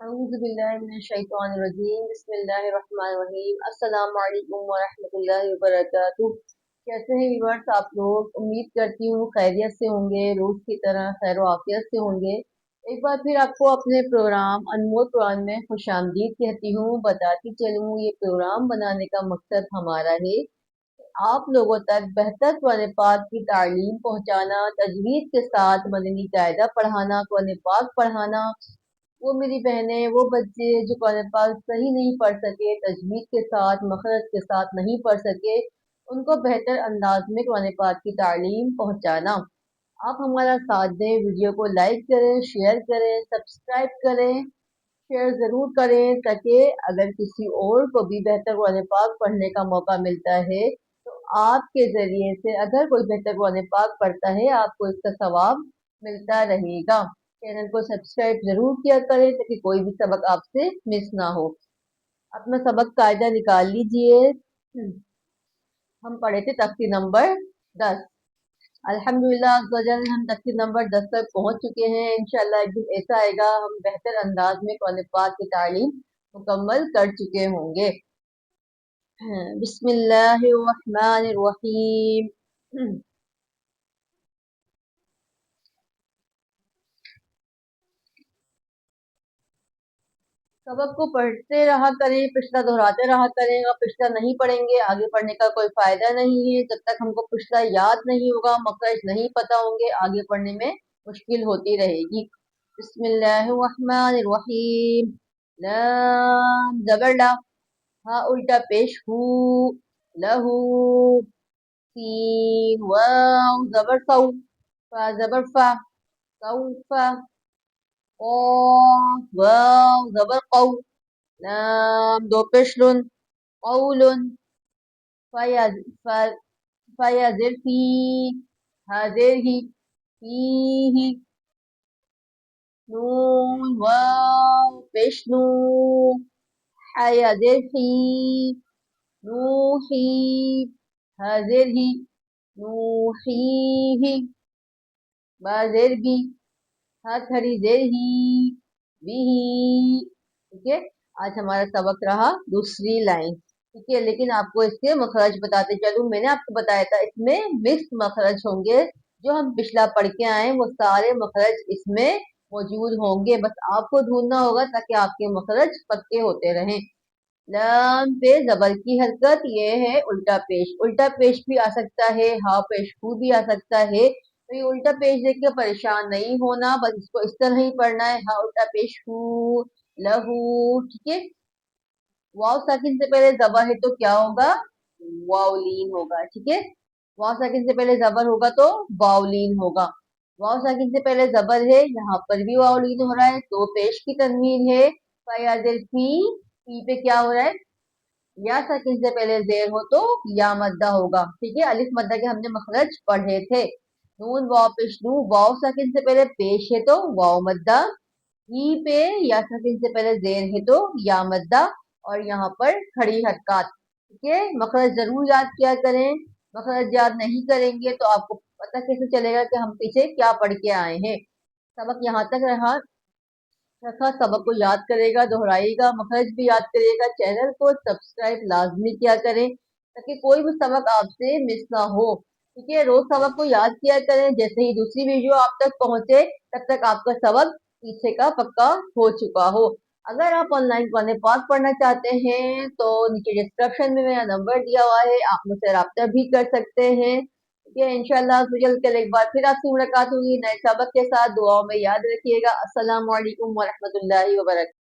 अऊज़ु बिल्लाहि मिनश्शैतानिर्रजीम बिस्मिल्लाहिर्रहमानिर्रहीम अस्सलामु अलैकुम वरहमतुल्लाहि वबरकातुहू। कैसे हैं व्यूअर्स आप लोग? उम्मीद करती हूँ खैरियत से होंगे, रोज की तरह खैर आफियत से होंगे। एक बार फिर आपको अपने प्रोग्राम अनमोल कुरान में खुशामदीद कहती हूँ। बताती चलूँ, ये प्रोग्राम बनाने का मकसद हमारा है आप लोगों तक बेहतर कुरान पाक की तालीम पहुँचाना, तजवीज़ के साथ मदनी कायदा पढ़ाना, कुरान पाक पढ़ाना। वो मेरी बहनें, वो बच्चे जो कुरान पाक सही नहीं पढ़ सके, तजवीज़ के साथ मखरज के साथ नहीं पढ़ सके, उनको बेहतर अंदाज में कुरान पाक की तालीम पहुँचाना। आप हमारा साथ दें, वीडियो को लाइक करें, शेयर करें, सब्सक्राइब करें, शेयर ज़रूर करें ताकि अगर किसी और को भी बेहतर कुरान पाक पढ़ने का मौका मिलता है तो आपके ज़रिए से अगर कोई बेहतर कुरान पाक पढ़ता है आपको इसका सवाब मिलता रहेगा। चैनल को सब्सक्राइब ज़रूर किया करें ताकि कोई भी सबक आपसे मिस ना हो। अपना सबक कायदा निकाल लीजिए। हम पढ़े थे तख्ती नंबर 10। अल्हम्दुलिल्लाह गजल हम तख्ती नंबर 10 तक पहुंच चुके हैं। इंशाल्लाह एक दिन ऐसा आएगा हम बेहतर अंदाज में कुरान पाक की तालीम मुकम्मल कर चुके होंगे। बिस्मिल्लाहिर्रहमानिर्रहीम। सबक को पढ़ते रहा करें, पिछला दोहराते रहा करें। अगर पिछला नहीं पढ़ेंगे आगे पढ़ने का कोई फायदा नहीं है। जब तक हमको पिछला याद नहीं होगा, मखरज नहीं पता होंगे, आगे पढ़ने में मुश्किल होती रहेगी। बिस्मिल्लाहिर्रहमानिर्रहीम। लाम ज़बर ला, हा उल्टा पेश हू, लहू। सीन वाव ज़बर सौ, फा ज़बर फा, सौफा। قاف واو زبر قو لام دو पेशलुन قولun فيز فيزر في هذه فيه نون واو पेशनू حيزر حي نوحي هذه نوحيه بازر بي हरी देर ही भी। ठीक है, आज हमारा सबक रहा दूसरी लाइन। ठीक है, लेकिन आपको इसके मखरज बताते चलूं। मैंने आपको बताया था इसमें मिक्स मखरज होंगे। जो हम पिछला पढ़ के आए वो सारे मखरज इसमें मौजूद होंगे, बस आपको ढूंढना होगा ताकि आपके मखरज पक्के होते रहें। लाम पे जबर की हरकत, ये है उल्टा पेश। उल्टा पेश भी आ सकता है, हा पेश हु भी आ सकता है। तो ये उल्टा पेश देख के परेशान नहीं होना, बस इसको इस तरह ही पढ़ना है। हा उल्टा पेश हु लहू। ठीक है, वाव साकिन से पहले जबर है तो क्या होगा? वावलीन होगा। ठीक है, वाव साकिन से पहले जबर होगा तो वावलीन होगा। वाव साकिन से पहले जबर है, यहाँ पर भी वावलीन हो रहा है तो पेश की तनवीन है। फी पे क्या हो रहा है? या साकिन से पहले जेर हो तो या मद्दा होगा। ठीक है, अलिफ मद्दा के हमने मखरज पढ़े थे। नून वाव पेश नू, वाव साकिन से पहले पेश है तो वाव मद्दा। ही पे या साकिन से पहले जेर है तो या मद्दा। और यहाँ पर खड़ी हरकत। ठीक है, मखरज जरूर याद किया करें। मखरज याद नहीं करेंगे तो आपको पता कैसे चलेगा कि हम पीछे क्या पढ़ के आए हैं। सबक यहाँ तक रखा, सबक को याद करेगा, दोहराएगा, मखरज भी याद करेगा। चैनल को सब्सक्राइब लाजमी किया करें ताकि कोई भी सबक आपसे मिस ना हो। ठीक है, रोज सबक को याद किया करें। जैसे ही दूसरी वीडियो आप तक पहुंचे तब तक आपका सबक पीछे का पक्का हो चुका हो। अगर आप ऑनलाइन कुरान पाक पढ़ना चाहते हैं तो नीचे डिस्क्रिप्शन में मेरा नंबर दिया हुआ है, आप मुझसे रब्ता भी कर सकते हैं। ठीक है, इंशाल्लाह कल एक बार फिर आपसे मुलाकात होगी नए सबक के साथ। दुआओं में याद रखिएगा। अस्सलाम वालेकुम वरहमतुल्लाहि वबरकातुहू।